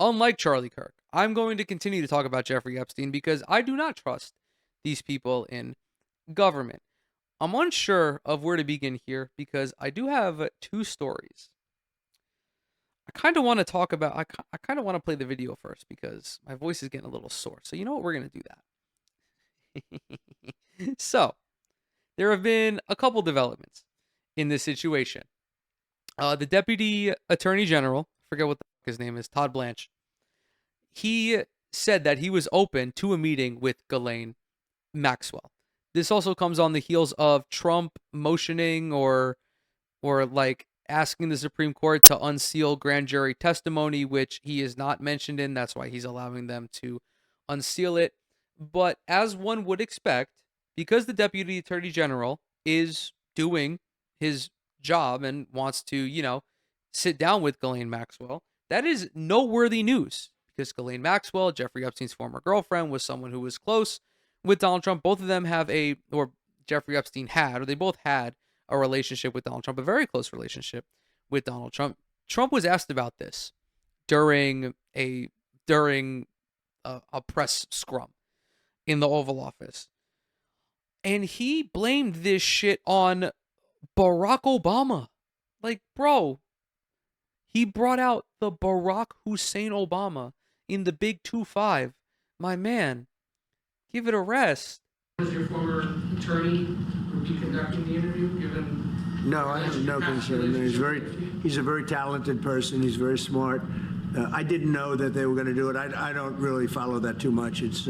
unlike Charlie Kirk, I'm going to continue to talk about Jeffrey Epstein because I do not trust these people in government. I'm unsure of where to begin here because I do have two stories. I kind of want to talk about, I kind of want to play the video first because my voice is getting a little sore. So, you know what? We're going to do that. So, there have been a couple developments in this situation. The Deputy Attorney General, I forget what the fuck his name is, Todd Blanche, he said that he was open to a meeting with Ghislaine Maxwell. This also comes on the heels of Trump motioning or like asking the Supreme Court to unseal grand jury testimony, which he is not mentioned in. That's why he's allowing them to unseal it. But as one would expect, because the Deputy Attorney General is doing his job and wants to, sit down with Ghislaine Maxwell, that is noteworthy news because Ghislaine Maxwell, Jeffrey Epstein's former girlfriend, was someone who was close with Donald Trump. Both of them or Jeffrey Epstein had, or they both had a relationship with Donald Trump, a very close relationship with Donald Trump. Trump was asked about this during a press scrum in the Oval Office. And he blamed this shit on Barack Obama. Like, bro, he brought out the Barack Hussein Obama in the Big 2-5. My man, give it a rest. Was your former attorney be conducting the interview, given? No, I have no concern. He's a very talented person. He's very smart. I didn't know that they were going to do it. I don't really follow that too much. It's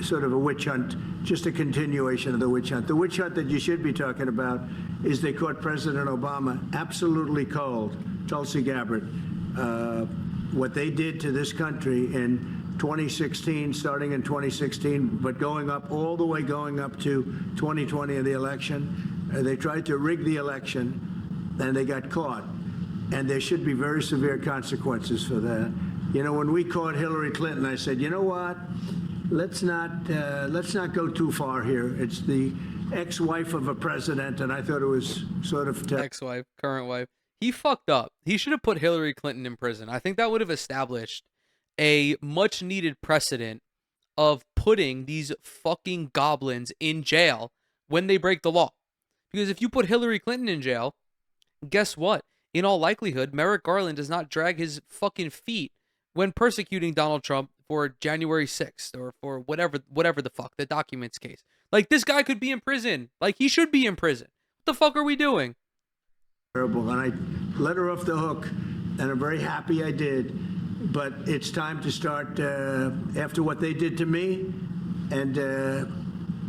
sort of a witch hunt, just a continuation of the witch hunt. The witch hunt that you should be talking about is they caught President Obama absolutely cold, Tulsi Gabbard. What they did to this country in 2016, starting in 2016, but all the way going up to 2020 in the election. They tried to rig the election, and they got caught. And there should be very severe consequences for that. When we caught Hillary Clinton, I said, you know what? Let's not go too far here. It's the ex-wife of a president, and I thought it was sort of ex-wife, current wife. He fucked up. He should have put Hillary Clinton in prison. I think that would have established a much needed precedent of putting these fucking goblins in jail when they break the law. Because if you put Hillary Clinton in jail, guess what? In all likelihood, Merrick Garland does not drag his fucking feet when persecuting Donald Trump for January 6th or for whatever the fuck, the documents case. Like, this guy could be in prison. Like, he should be in prison. What the fuck are we doing? Terrible. And I let her off the hook, and I'm very happy I did. But it's time to start after what they did to me, and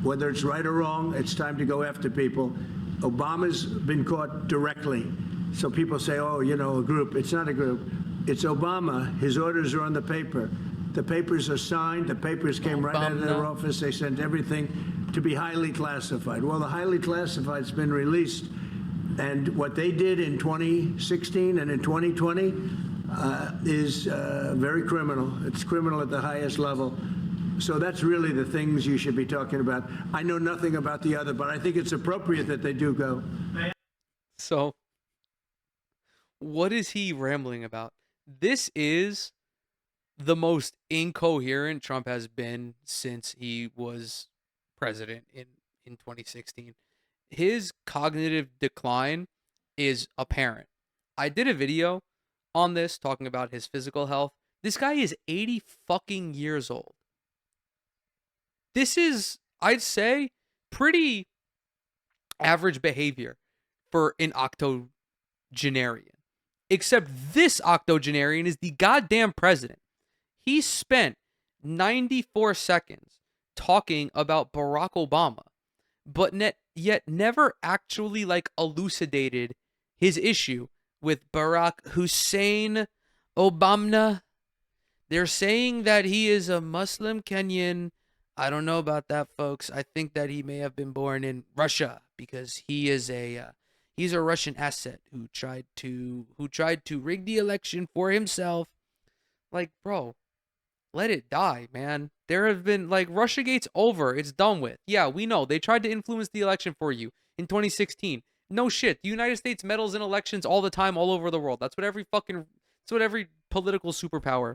whether it's right or wrong, it's time to go after people. Obama's been caught directly. So people say, oh, a group. It's not a group. It's Obama. His orders are on the paper. The papers are signed. The papers came right out of their office. They sent everything to be highly classified. Well, the highly classified's been released. And what they did in 2016 and in 2020 is very criminal. It's criminal at the highest level. So that's really the things you should be talking about. I know nothing about the other, but I think it's appropriate that they do go. So, what is he rambling about? This is the most incoherent Trump has been since he was president in 2016. His cognitive decline is apparent. I did a video on this talking about his physical health. This guy is 80 fucking years old. This is, I'd say, pretty average behavior for an octogenarian. Except this octogenarian is the goddamn president. He spent 94 seconds talking about Barack Obama, but yet never actually elucidated his issue with Barack Hussein Obama. They're saying that he is a Muslim Kenyan. I don't know about that, folks. I think that he may have been born in Russia because he's a Russian asset who tried to rig the election for himself. Like, bro, let it die, man. There have been, Russiagate's over. It's done with. Yeah, we know. They tried to influence the election for you in 2016. No shit. The United States meddles in elections all the time, all over the world. That's what every political superpower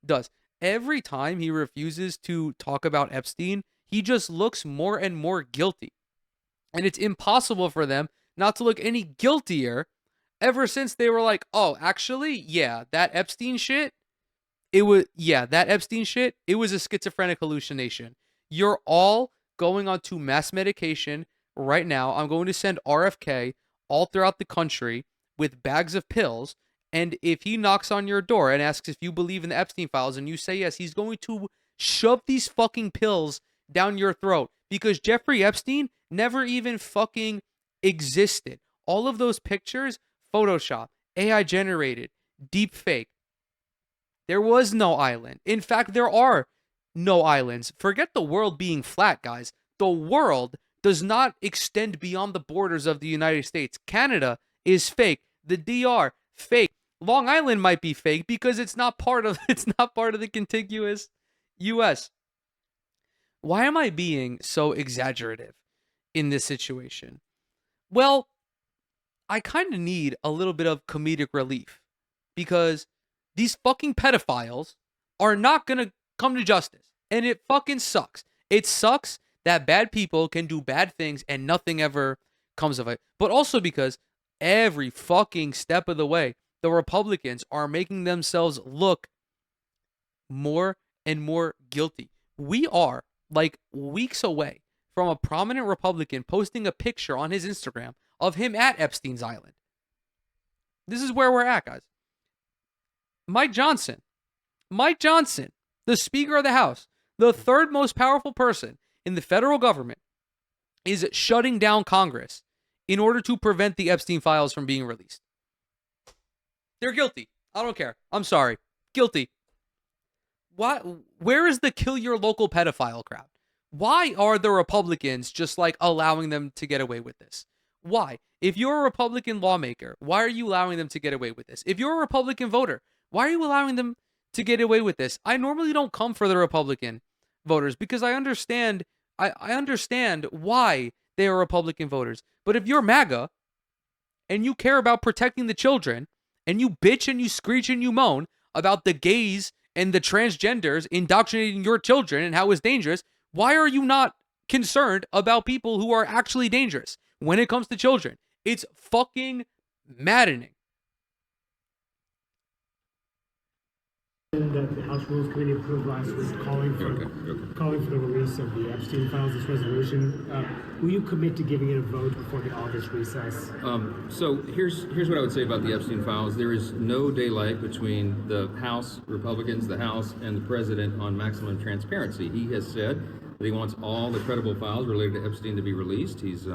does. Every time he refuses to talk about Epstein, he just looks more and more guilty. And it's impossible for them not to look any guiltier ever since they were like, oh, actually, yeah, that Epstein shit, it was a schizophrenic hallucination. You're all going on to mass medication right now. I'm going to send RFK all throughout the country with bags of pills. And if he knocks on your door and asks if you believe in the Epstein files and you say yes, he's going to shove these fucking pills down your throat because Jeffrey Epstein never even fucking existed. All of those pictures, Photoshop, AI generated, deep fake. There was no island. In fact, there are no islands. Forget the world being flat, guys. The world does not extend beyond the borders of the United States. Canada is fake. The DR, fake. Long Island might be fake because it's not part of the contiguous US. Why am I being so exaggerative in this situation? Well, I kind of need a little bit of comedic relief because these fucking pedophiles are not going to come to justice. And it fucking sucks. It sucks that bad people can do bad things and nothing ever comes of it. But also because every fucking step of the way, the Republicans are making themselves look more and more guilty. We are like weeks away from a prominent Republican posting a picture on his Instagram of him at Epstein's Island. This is where we're at, guys. Mike Johnson, the Speaker of the House, the third most powerful person in the federal government, is shutting down Congress in order to prevent the Epstein files from being released. They're guilty. I don't care. I'm sorry. Guilty. Why? Where is the kill your local pedophile crowd? Why are the Republicans just like allowing them to get away with this? Why? If you're a Republican lawmaker, why are you allowing them to get away with this? If you're a Republican voter, why are you allowing them to get away with this? I normally don't come for the Republican voters because I understand why they are Republican voters. But if you're MAGA and you care about protecting the children and you bitch and you screech and you moan about the gays and the transgenders indoctrinating your children and how it's dangerous, why are you not concerned about people who are actually dangerous when it comes to children? It's fucking maddening. That the House Rules Committee approved last week, calling for the release of the Epstein files, this resolution. Will you commit to giving it a vote before the August recess? So here's what I would say about the Epstein files. There is no daylight between the House Republicans, the House, and the President on maximum transparency. He has said that he wants all the credible files related to Epstein to be released. He's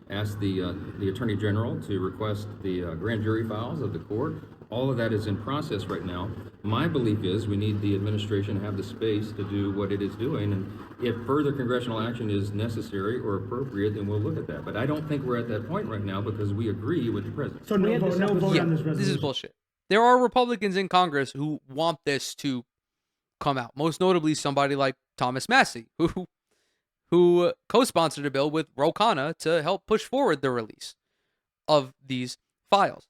asked the Attorney General to request the grand jury files of the court. All of that is in process right now. My belief is we need the administration to have the space to do what it is doing, and if further congressional action is necessary or appropriate, then we'll look at that. But I don't think we're at that point right now because we agree with the president. So no vote on this resolution. This is bullshit. There are Republicans in Congress who want this to come out. Most notably, somebody like Thomas Massey, who co-sponsored a bill with Ro Khanna to help push forward the release of these files.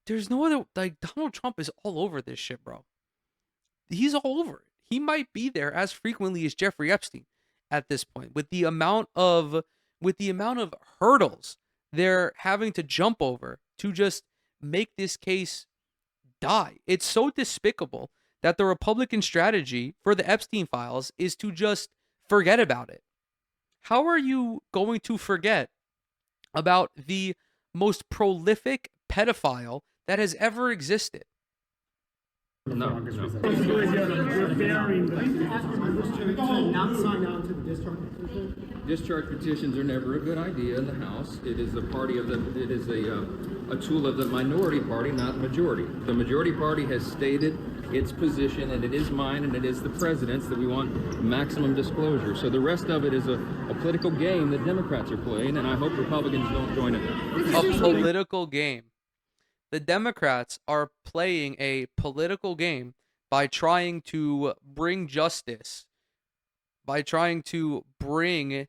There's no other, like, Donald Trump is all over this shit, bro. He's all over it. He might be there as frequently as Jeffrey Epstein at this point with the amount of hurdles they're having to jump over to just make this case die. It's so despicable that the Republican strategy for the Epstein files is to just forget about it. How are you going to forget about the most prolific pedophile that has ever existed? No. Discharge petitions are never a good idea in the House. It is a tool of the minority party, not the majority. The majority party has stated its position, and it is mine, and it is the president's, that we want maximum disclosure. So the rest of it is a political game that Democrats are playing, and I hope Republicans don't join it. A political game. The Democrats are playing a political game by trying to bring justice, by trying to bring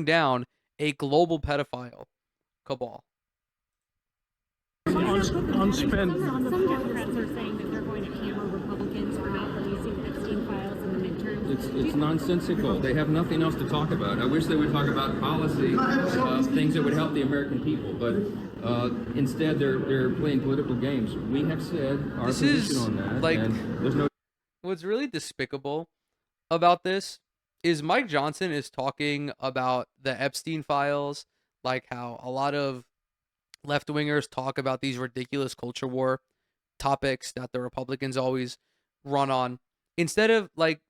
down a global pedophile cabal. On unspent. Some Democrats are saying that they're going to hammer Republicans for not releasing the Epstein files in the midterms. It's nonsensical. They have nothing else to talk about. I wish they would talk about policy, things that would help the American people, but instead they're playing political games. We have said our position on that, like, and there's no. what's really despicable about this is Mike Johnson is talking about the Epstein files, like how a lot of left-wingers talk about these ridiculous culture war topics that the Republicans always run on. Instead of, like,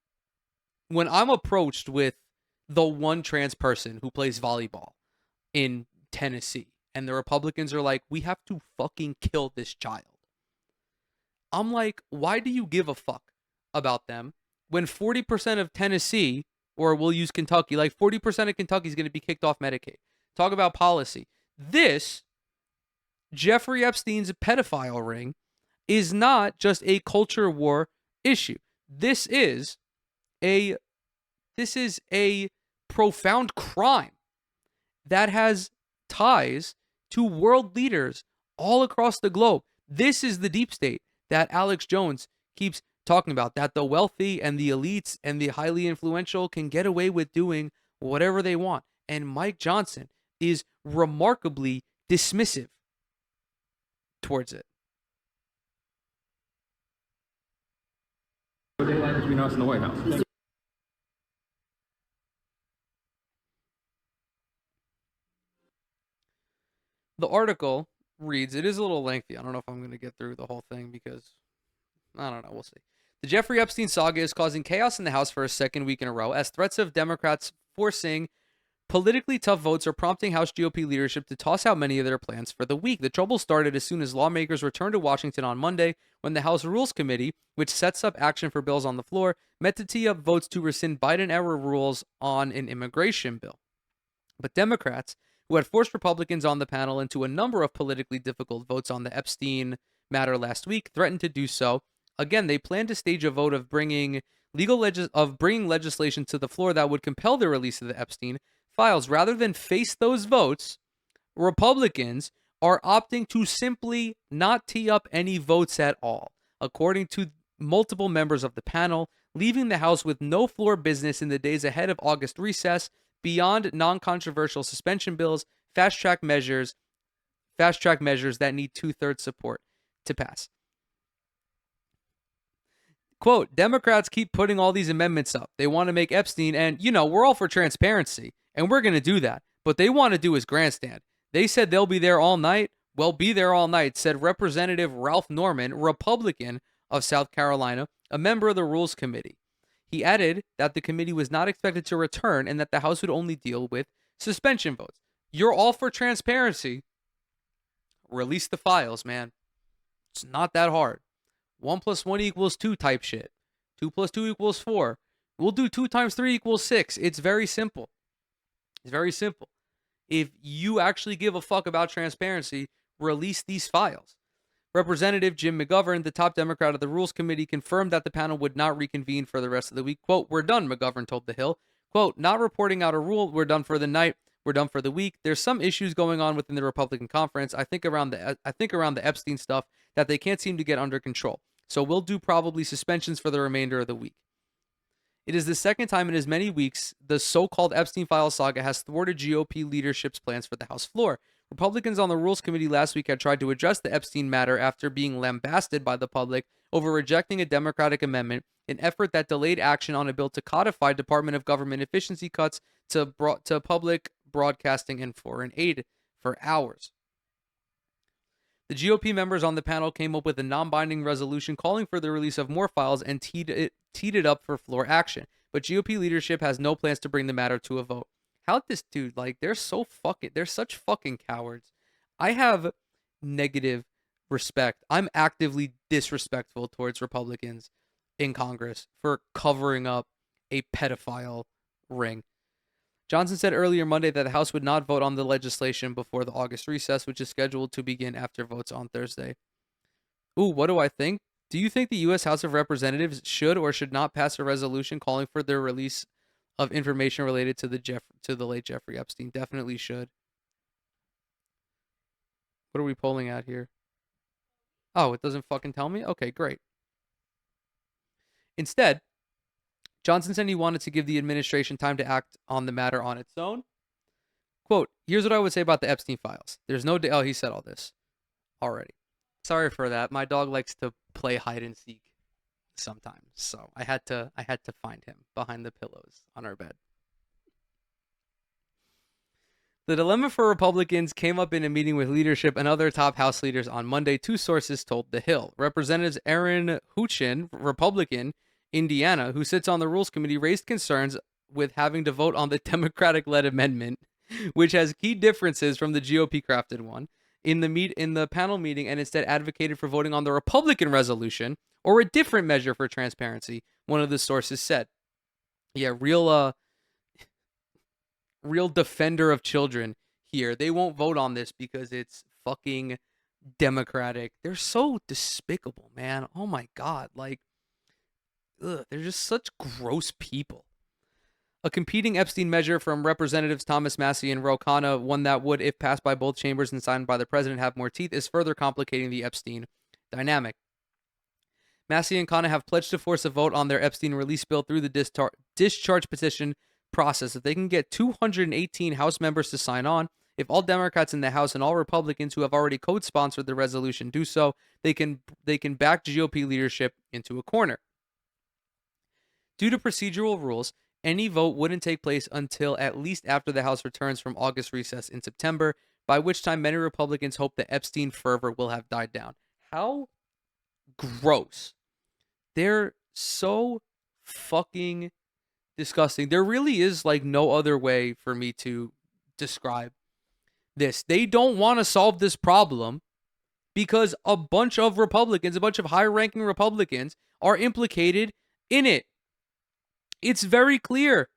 when I'm approached with the one trans person who plays volleyball in Tennessee and the Republicans are like, we have to fucking kill this child. I'm like, why do you give a fuck about them when 40% of Tennessee, or we'll use Kentucky, like 40% of Kentucky is going to be kicked off Medicaid? Talk about policy. This, Jeffrey Epstein's pedophile ring, is not just a culture war issue. This is a profound crime that has ties to world leaders all across the globe. This is the deep state that Alex Jones keeps talking about, that the wealthy and the elites and the highly influential can get away with doing whatever they want. And Mike Johnson is remarkably dismissive towards it. Daylight between us and the White House. The article reads, it is a little lengthy. I don't know if I'm going to get through the whole thing because, I don't know, we'll see. The Jeffrey Epstein saga is causing chaos in the House for a second week in a row, as threats of Democrats forcing politically tough votes are prompting House GOP leadership to toss out many of their plans for the week. The trouble started as soon as lawmakers returned to Washington on Monday when the House Rules Committee, which sets up action for bills on the floor, met to tee up votes to rescind Biden-era rules on an immigration bill. But Democrats, who had forced Republicans on the panel into a number of politically difficult votes on the Epstein matter last week, threatened to do so. Again, they plan to stage a vote of bringing legislation to the floor that would compel the release of the Epstein files. Rather than face those votes, Republicans are opting to simply not tee up any votes at all, according to multiple members of the panel, leaving the House with no floor business in the days ahead of August recess beyond non-controversial suspension bills, fast-track measures that need two-thirds support to pass. Quote, Democrats keep putting all these amendments up. They want to make Epstein, and, we're all for transparency, and we're going to do that. But they want to do is grandstand. They said they'll be there all night. Well, be there all night, said Representative Ralph Norman, Republican of South Carolina, a member of the Rules Committee. He added that the committee was not expected to return and that the House would only deal with suspension votes. You're all for transparency. Release the files, man. It's not that hard. 1 + 1 = 2 type shit. 2 + 2 = 4. We'll do 2 × 3 = 6. It's very simple. It's very simple. If you actually give a fuck about transparency, release these files. Representative Jim McGovern, the top Democrat of the Rules Committee, confirmed that the panel would not reconvene for the rest of the week. Quote, we're done, McGovern told The Hill. Quote, not reporting out a rule. We're done for the night. We're done for the week. There's some issues going on within the Republican conference. I think around the Epstein stuff that they can't seem to get under control. So we'll do probably suspensions for the remainder of the week. It is the second time in as many weeks the so-called Epstein file saga has thwarted GOP leadership's plans for the House floor. Republicans on the Rules Committee last week had tried to address the Epstein matter after being lambasted by the public over rejecting a Democratic amendment, an effort that delayed action on a bill to codify Department of Government efficiency cuts to public broadcasting and foreign aid for hours. The GOP members on the panel came up with a non-binding resolution calling for the release of more files and teed it up for floor action. But GOP leadership has no plans to bring the matter to a vote. How this dude, they're such fucking cowards. I have negative respect. I'm actively disrespectful towards Republicans in Congress for covering up a pedophile ring. Johnson said earlier Monday that the House would not vote on the legislation before the August recess, which is scheduled to begin after votes on Thursday. Ooh, what do I think? Do you think the U.S. House of Representatives should or should not pass a resolution calling for the release of information related to the late Jeffrey Epstein? Definitely should. What are we polling at here? Oh, it doesn't fucking tell me? Okay, great. Instead, Johnson said he wanted to give the administration time to act on the matter on its own. Quote, here's what I would say about the Epstein files. There's no... Oh, he said all this already. Sorry for that. My dog likes to play hide and seek sometimes, so I had to find him behind the pillows on our bed. The dilemma for Republicans came up in a meeting with leadership and other top House leaders on Monday, two sources told The Hill. Representatives Aaron Huchin, Republican, Indiana, who sits on the Rules Committee, raised concerns with having to vote on the Democratic-led amendment, which has key differences from the GOP-crafted one, in the panel meeting, and instead advocated for voting on the Republican resolution or a different measure for transparency, one of the sources said. Yeah, real defender of children here. They won't vote on this because it's fucking Democratic. They're so despicable, man. Oh my God. Like, ugh, they're just such gross people. A competing Epstein measure from Representatives Thomas Massie and Ro Khanna, one that would, if passed by both chambers and signed by the president, have more teeth, is further complicating the Epstein dynamic. Massie and Khanna have pledged to force a vote on their Epstein release bill through the discharge petition process. If they can get 218 House members to sign on, if all Democrats in the House and all Republicans who have already co-sponsored the resolution do so, they can back GOP leadership into a corner. Due to procedural rules, any vote wouldn't take place until at least after the House returns from August recess in September, by which time many Republicans hope the Epstein fervor will have died down. How gross. They're so fucking disgusting. There really is like no other way for me to describe this. They don't want to solve this problem because a bunch of Republicans, a bunch of high-ranking Republicans are implicated in it. It's very clear.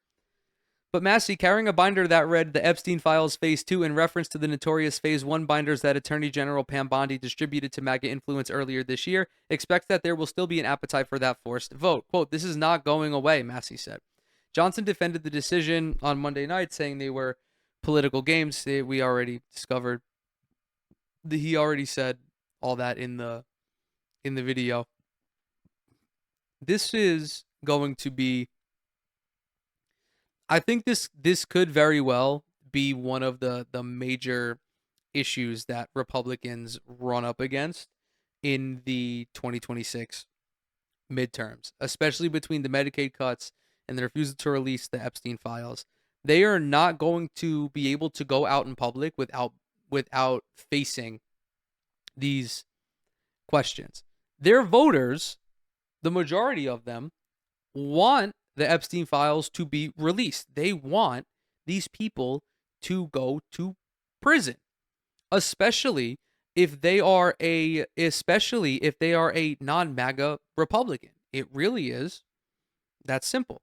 But Massie, carrying a binder that read the Epstein Files Phase 2 in reference to the notorious Phase 1 binders that Attorney General Pam Bondi distributed to MAGA influence earlier this year, expects that there will still be an appetite for that forced vote. Quote, this is not going away, Massie said. Johnson defended the decision on Monday night, saying they were political games. We already discovered. He already said all that in the video. This is going to be... I think this could very well be one of the major issues that Republicans run up against in the 2026 midterms, especially between the Medicaid cuts and the refusal to release the Epstein files. They are not going to be able to go out in public without facing these questions. Their voters, the majority of them, want the Epstein files to be released. They want these people to go to prison, especially if they are a non-MAGA Republican. It really is that simple.